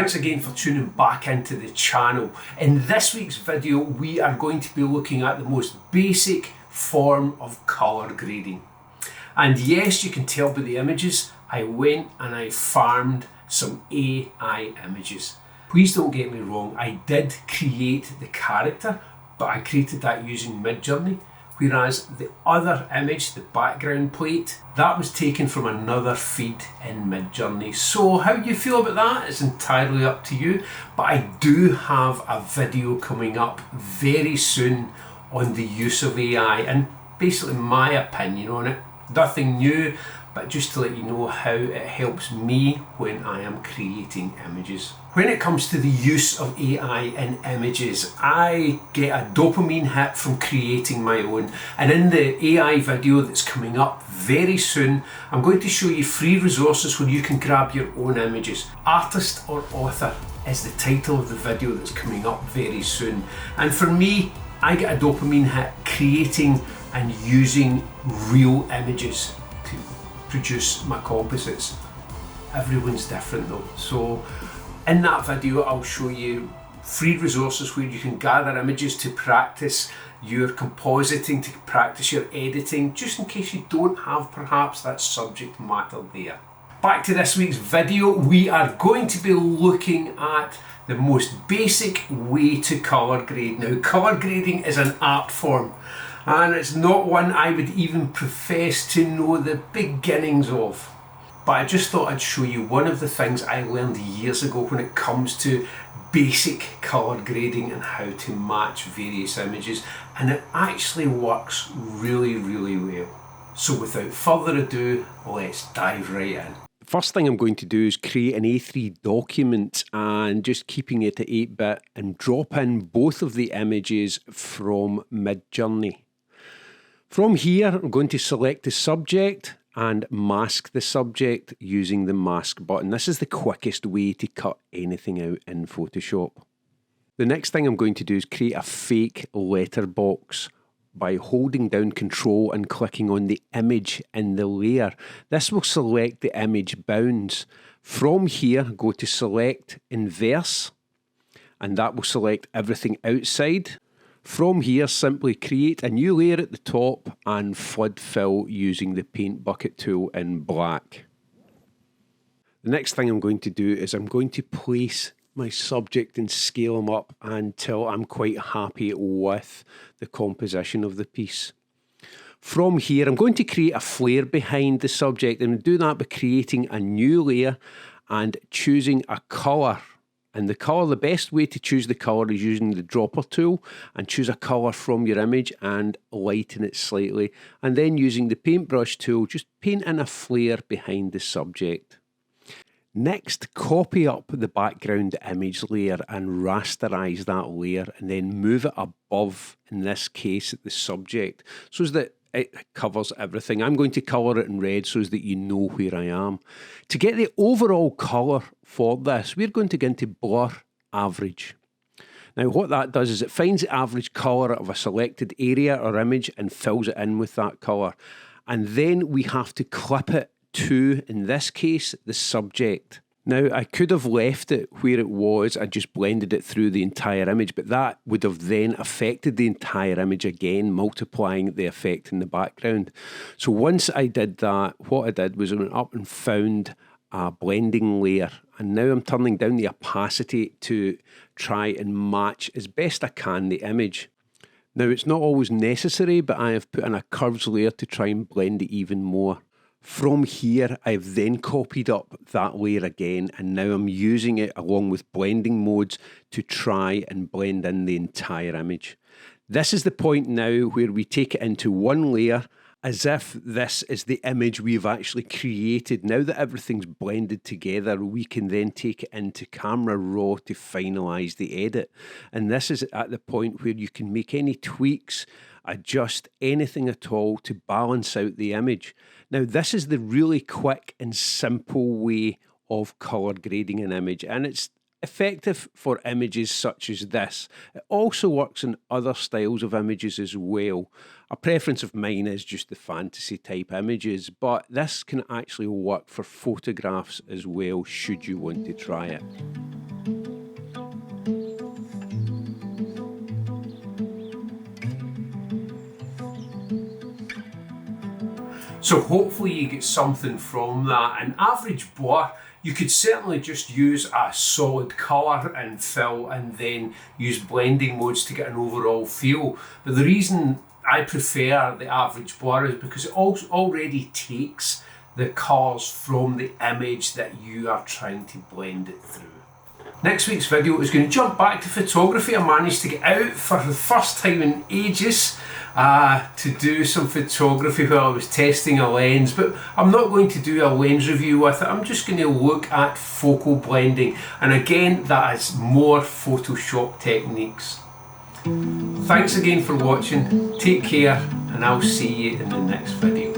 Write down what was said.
Thanks again for tuning back into the channel. In this week's video, we are going to be looking at the most basic form of colour grading. And yes, you can tell by the images, I went and I farmed some AI images. Please don't get me wrong, I did create the character, but I created that using Midjourney. Whereas the other image, the background plate, that was taken from another feed in Midjourney. So how you feel about that is entirely up to you. But I do have a video coming up very soon on the use of AI and basically my opinion on it. Nothing new, but just to let you know how it helps me when I am creating images. When it comes to the use of AI in images, I get a dopamine hit from creating my own. And in the AI video that's coming up very soon, I'm going to show you free resources where you can grab your own images. Artist or author is the title of the video that's coming up very soon. And for me, I get a dopamine hit creating and using real images to produce my composites. Everyone's different though. So in that video, I'll show you free resources where you can gather images to practice your compositing, to practice your editing, just in case you don't have perhaps that subject matter there. Back to this week's video, we are going to be looking at the most basic way to colour grade. Now, colour grading is an art form, and it's not one I would even profess to know the beginnings of. But I just thought I'd show you one of the things I learned years ago when it comes to basic colour grading and how to match various images, and it actually works really, really well. So without further ado, let's dive right in. First thing I'm going to do is create an A3 document and just keeping it at 8-bit and drop in both of the images from Midjourney. From here, I'm going to select the subject and mask the subject using the mask button. This is the quickest way to cut anything out in Photoshop. The next thing I'm going to do is create a fake letterbox by holding down Control and clicking on the image in the layer. This will select the image bounds. From here, go to Select Inverse, and that will select everything outside. From here, simply create a new layer at the top and flood fill using the paint bucket tool in black. The next thing I'm going to do is I'm going to place my subject and scale them up until I'm quite happy with the composition of the piece. From here, I'm going to create a flare behind the subject, and do that by creating a new layer and choosing a colour. And the colour, the best way to choose the colour is using the dropper tool and choose a colour from your image and lighten it slightly. And then using the paintbrush tool, just paint in a flare behind the subject. Next, copy up the background image layer and rasterize that layer and then move it above, in this case, the subject, so that it covers everything. I'm going to colour it in red so that you know where I am. To get the overall colour for this, we're going to go into Blur Average. Now what that does is it finds the average colour of a selected area or image and fills it in with that colour. And then we have to clip it to, in this case, the subject. Now, I could have left it where it was, I just blended it through the entire image, but that would have then affected the entire image again, multiplying the effect in the background. So once I did that, what I did was I went up and found a blending layer, and now I'm turning down the opacity to try and match as best I can the image. Now, it's not always necessary, but I have put in a curves layer to try and blend it even more. From here, I've then copied up that layer again, and now I'm using it along with blending modes to try and blend in the entire image. This is the point now where we take it into one layer as if this is the image we've actually created. Now that everything's blended together, we can then take it into Camera Raw to finalize the edit. And this is at the point where you can make any tweaks, adjust anything at all to balance out the image. Now, this is the really quick and simple way of colour grading an image, and it's effective for images such as this. It also works in other styles of images as well. A preference of mine is just the fantasy type images, but this can actually work for photographs as well, should you want to try it. So hopefully you get something from that. An average blur, you could certainly just use a solid colour and fill and then use blending modes to get an overall feel. But the reason I prefer the average blur is because it already takes the colours from the image that you are trying to blend it through. Next week's video is going to jump back to photography. I managed to get out for the first time in ages to do some photography while I was testing a lens, but I'm not going to do a lens review with it. I'm just going to look at focal blending, and again that is more Photoshop techniques. Thanks again for watching, take care, and I'll see you in the next video.